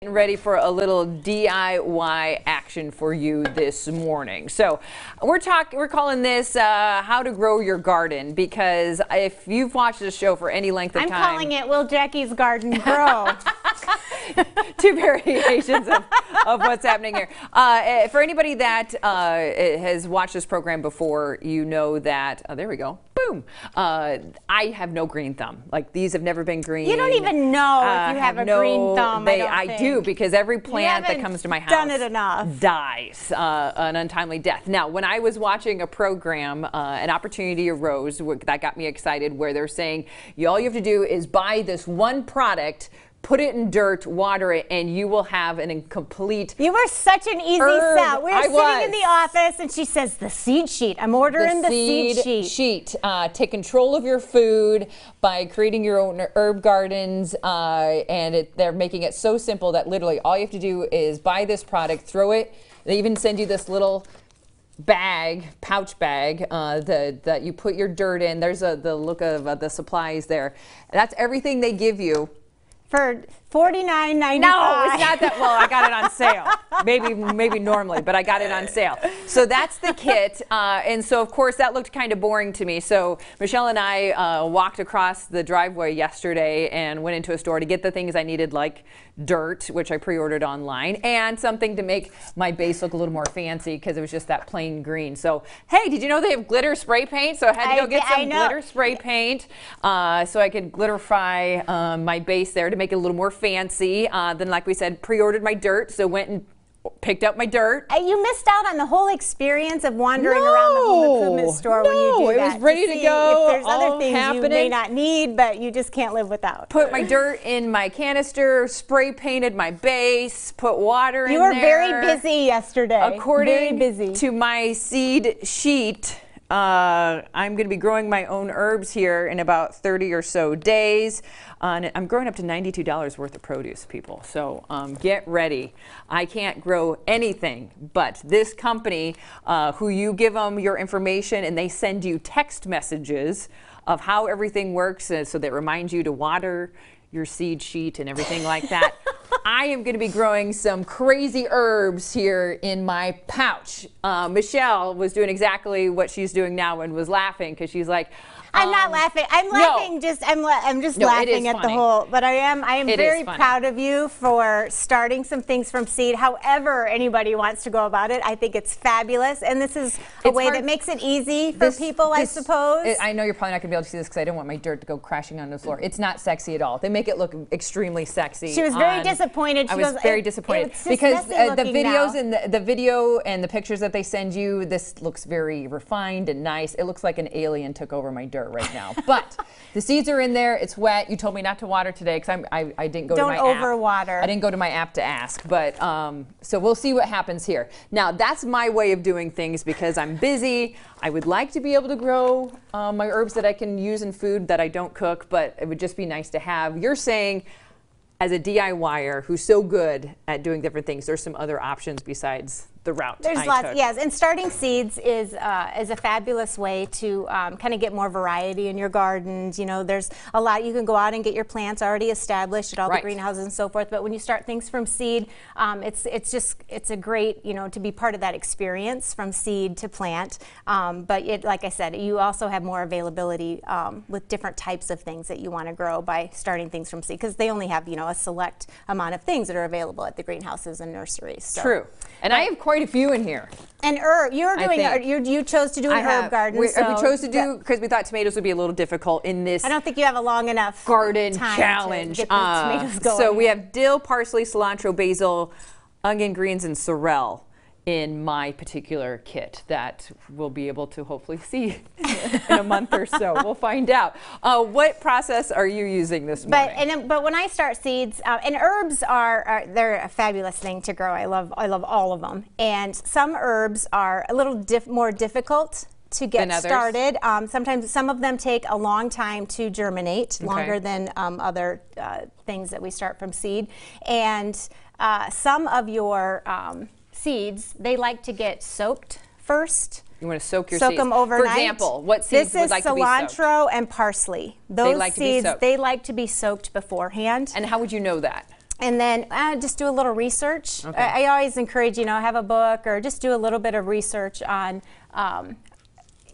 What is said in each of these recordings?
Ready for a little DIY action for you this morning. So we're calling this how to grow your garden, because if you've watched this show for any length of time, I'm calling it Will Jackie's Garden Grow. Two variations of what's happening here. For anybody that has watched this program before, you know that, there we go, boom. I have no green thumb. Like, these have never been green. You don't even know if you have a green thumb. I do, because every plant that comes to my house done it enough. Dies an untimely death. Now, when I was watching a program, an opportunity arose that got me excited, where they're saying, all you have to do is buy this one product, put it in dirt, water it, and you will have an incomplete You were such an easy sell. We were sitting in the office, and she says, the seed sheet. I'm ordering the seed sheet. Take control of your food by creating your own herb gardens, and they're making it so simple that literally all you have to do is buy this product, throw it. They even send you this little pouch bag that you put your dirt in. There's the look of the supplies there. That's everything they give you. For $49.95. No, it's not that. Well, I got it on sale. Maybe normally, but I got it on sale. So that's the kit. And so, of course, that looked kind of boring to me. So Michelle and I walked across the driveway yesterday and went into a store to get the things I needed, like dirt, which I pre-ordered online, and something to make my base look a little more fancy, because it was just that plain green. So, hey, did you know they have glitter spray paint? So I had to go get some glitter spray paint so I could glitterify my base there to make it a little more fancy. Then, like we said, pre-ordered my dirt, so went and picked up my dirt. You missed out on the whole experience of wandering around the home improvement store when you do that. It was ready to go. If there's other things you may not need, but you just can't live without. Put my dirt in my canister, spray painted my base, put water in there. You were very busy yesterday. According to my seed sheet, I'm going to be growing my own herbs here in about 30 or so days. I'm growing up to $92 worth of produce, people. So get ready. I can't grow anything, but this company, who you give them your information and they send you text messages of how everything works, so that reminds you to water your seed sheet and everything like that. I am going to be growing some crazy herbs here in my pouch. Michelle was doing exactly what she's doing now and was laughing, because she's like, I'm not laughing. I'm laughing. I'm just laughing at the whole. But I am very proud of you for starting some things from seed. However anybody wants to go about it, I think it's fabulous, and this is a way that makes it easy for people, I suppose. I know you're probably not going to be able to see this, because I don't want my dirt to go crashing on the floor. It's not sexy at all. They make it look extremely sexy. She was very disappointed. I was very disappointed, because the videos and the video and the pictures that they send you, this looks very refined and nice. It looks like an alien took over my dirt right now. But the seeds are in there. It's wet. You told me not to water today, because I didn't go to my app. Don't overwater. I didn't go to my app to ask. But so we'll see what happens here. Now, that's my way of doing things, because I'm busy. I would like to be able to grow my herbs that I can use in food that I don't cook, but it would just be nice to have. You're saying, as a DIYer who's so good at doing different things, there's some other options besides the route There's lots, yes, and starting seeds is a fabulous way to kind of get more variety in your gardens. You know, there's a lot. You can go out and get your plants already established at all the greenhouses and so forth, but when you start things from seed, it's a great, to be part of that experience from seed to plant. But like I said, you also have more availability with different types of things that you want to grow by starting things from seed, because they only have, a select amount of things that are available at the greenhouses and nurseries. So. True. And I have quite a few in here. And you're doing you chose to do an herb garden. We chose to do, because we thought tomatoes would be a little difficult in this. I don't think you have a long enough garden challenge. To get the tomatoes going. So we have dill, parsley, cilantro, basil, onion greens, and sorrel in my particular kit that we'll be able to hopefully see in a month or so. We'll find out. What process are you using this morning? But when I start seeds, and herbs they're a fabulous thing to grow. I love all of them. And some herbs are a little more difficult to get started. Sometimes some of them take a long time to germinate, longer than other things that we start from seed. And some of your seeds, they like to get soaked first. You want to soak your seeds. Soak them overnight. For example, what seeds would like to be soaked? This is cilantro and parsley. Those seeds, they like to be soaked beforehand. And how would you know that? And then just do a little research. Okay. I always encourage, have a book or just do a little bit of research on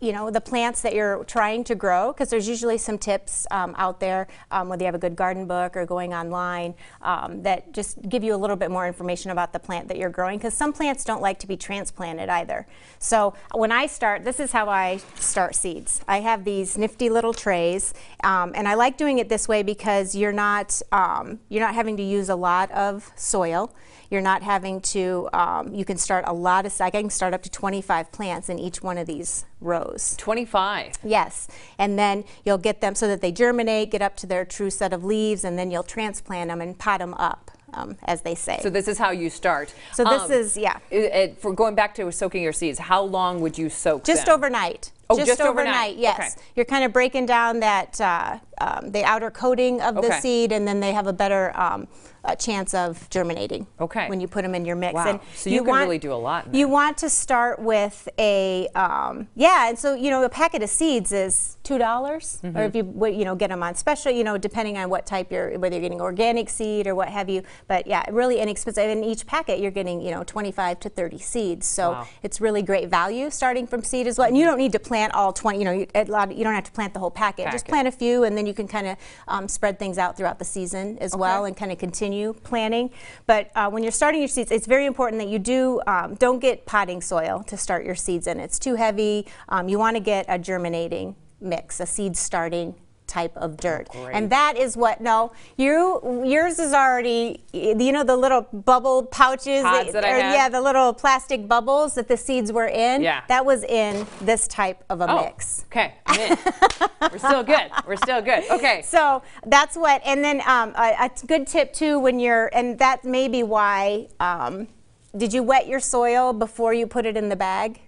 the plants that you're trying to grow, because there's usually some tips out there, whether you have a good garden book or going online, that just give you a little bit more information about the plant that you're growing, because some plants don't like to be transplanted either. So when I start, this is how I start seeds. I have these nifty little trays, and I like doing it this way because you're not having to use a lot of soil. You're not having to, you can start a lot of, I can start up to 25 plants in each one of these rows. 25? Yes. And then you'll get them so that they germinate, get up to their true set of leaves, and then you'll transplant them and pot them up, as they say. So this is how you start. So this is, yeah. For going back to soaking your seeds, how long would you soak Just them? Overnight. Oh, just overnight, yes. Okay. You're kind of breaking down that the outer coating of the seed, and then they have a better chance of germinating when you put them in your mix. Wow. And so you can really do a lot in You want to start with a, and so, a packet of seeds is $2, or if you get them on special, depending on what type whether you're getting organic seed or what have you. But yeah, really inexpensive. In each packet, you're getting, 25 to 30 seeds. So it's really great value starting from seed as well. And you don't need to plant all 20, you don't have to plant the whole packet. Just plant a few, and then you can kind of spread things out throughout the season as well, and kind of continue planting. But when you're starting your seeds, it's very important that you don't get potting soil to start your seeds in. It's too heavy. You want to get a germinating mix, a seed starting type of dirt. And that is what, yours is already, the little bubble pouches, the little plastic bubbles that the seeds were in, that was in this type of a mix. Okay, I'm in. We're still good. We're still good. Okay. So that's what, and then a good tip too and that may be why, did you wet your soil before you put it in the bag?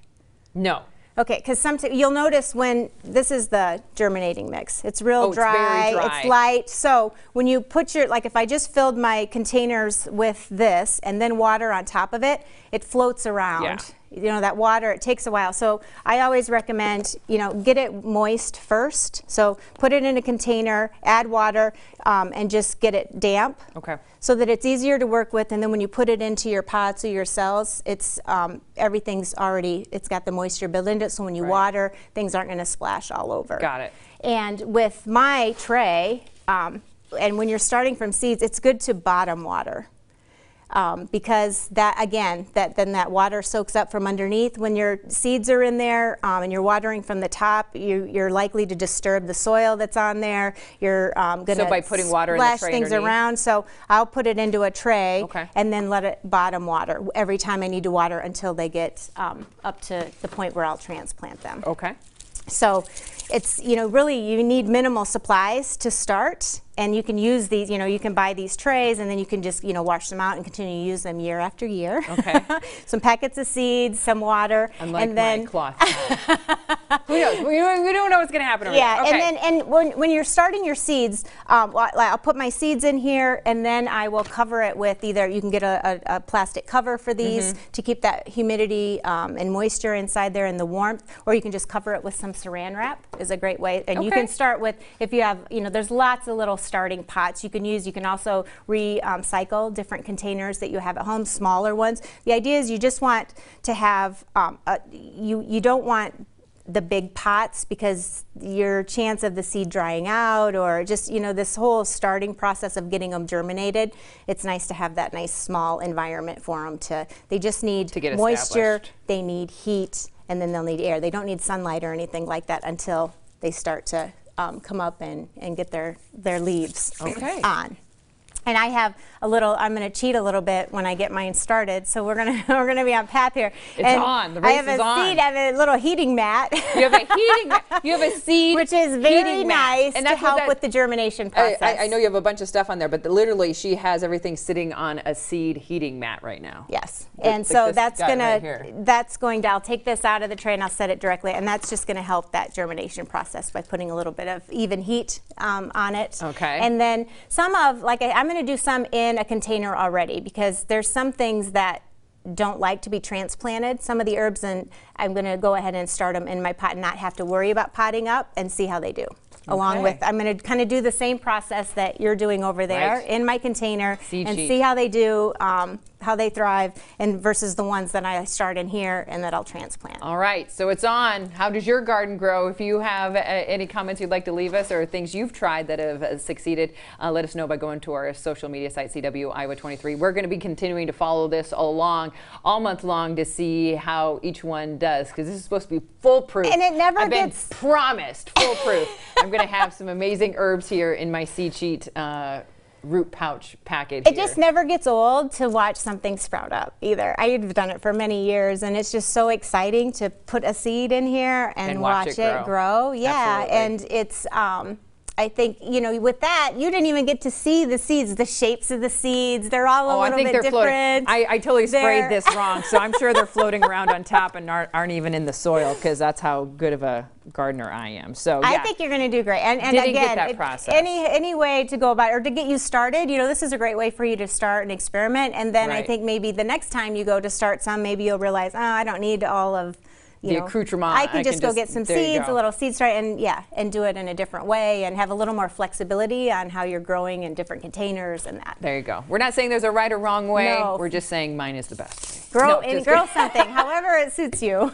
No. Okay, because sometimes you'll notice when this is the germinating mix, it's real dry, it's very dry, it's light. So when you put if I just filled my containers with this and then water on top of it, it floats around. That water, it takes a while. So I always recommend, get it moist first. So put it in a container, add water, and just get it damp. Okay. So that it's easier to work with, and then when you put it into your pots or your cells, it's everything's already, it's got the moisture built into it, so when you water, things aren't going to splash all over. Got it. And with my tray, and when you're starting from seeds, it's good to bottom water. Because that, again, then that water soaks up from underneath. When your seeds are in there and you're watering from the top, you're likely to disturb the soil that's on there. You're going to by putting water in the tray things underneath? around. So I'll put it into a tray and then let it bottom water every time I need to water until they get up to the point where I'll transplant them. Okay. So it's, really you need minimal supplies to start, and you can use these, you can buy these trays and then you can just, wash them out and continue to use them year after year. Okay. Some packets of seeds, some water. Unlike and then my cloth. Who knows? We don't know what's going to happen over there. Okay. And when you're starting your seeds, I'll put my seeds in here, and then I will cover it with either, you can get a plastic cover for these to keep that humidity and moisture inside there and the warmth, or you can just cover it with some saran wrap is a great way. And you can start with, if you have, there's lots of little starting pots you can also recycle different containers that you have at home, smaller ones. The idea is you just want to have, you don't want the big pots, because your chance of the seed drying out, or just this whole starting process of getting them germinated, it's nice to have that nice small environment for them they just need to get moisture, they need heat, and then they'll need air. They don't need sunlight or anything like that until they start to come up and get their leaves on. And I have a little, I'm going to cheat a little bit when I get mine started, so we're going to be on path here. It's on. The race is on. I have a little heating mat. You have a heating mat. You have a seed which is very nice to help with the germination process. I know you have a bunch of stuff on there, but literally she has everything sitting on a seed heating mat right now. Yes. And so that's going to, I'll take this out of the tray and I'll set it directly, and that's just going to help that germination process by putting a little bit of even heat on it. Okay. And then some of, I'm going to do some in a container already, because there's some things that don't like to be transplanted, some of the herbs, and I'm going to go ahead and start them in my pot and not have to worry about potting up and see how they do. along with, I'm going to kind of do the same process that you're doing over there in my container and see how they do, how they thrive, and versus the ones that I start in here and that I'll transplant. All right, so it's on. How does your garden grow? If you have any comments you'd like to leave us or things you've tried that have succeeded, let us know by going to our social media site, CW Iowa 23. We're going to be continuing to follow this along all month long to see how each one does, because this is supposed to be foolproof. And it never I've gets been promised foolproof. I'm going to have some amazing herbs here in my seed sheet root pouch package. It just never gets old to watch something sprout up either. I've done it for many years, and it's just so exciting to put a seed in here and watch it grow. Yeah, absolutely. And it's I think, you know, with that, you didn't even get to see the seeds, the shapes of the seeds. They're all a little bit different. I totally sprayed this wrong, so I'm sure they're floating around on top and aren't even in the soil, because that's how good of a gardener I am. So yeah. I think you're going to do great. And didn't again, get that process. any way to go about it or to get you started, you know, this is a great way for you to start and experiment. And then I think maybe the next time you go to start some, maybe you'll realize, oh, I don't need all of the accoutrement. I can just go get some seeds, a little seed start, and do it in a different way and have a little more flexibility on how you're growing in different containers and that. There you go. We're not saying there's a right or wrong way. No. We're just saying mine is the best. Grow something, however it suits you.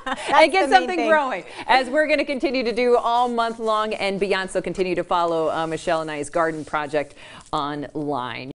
And get something growing, as we're going to continue to do all month long and beyond. So continue to follow Michele and I's garden project online.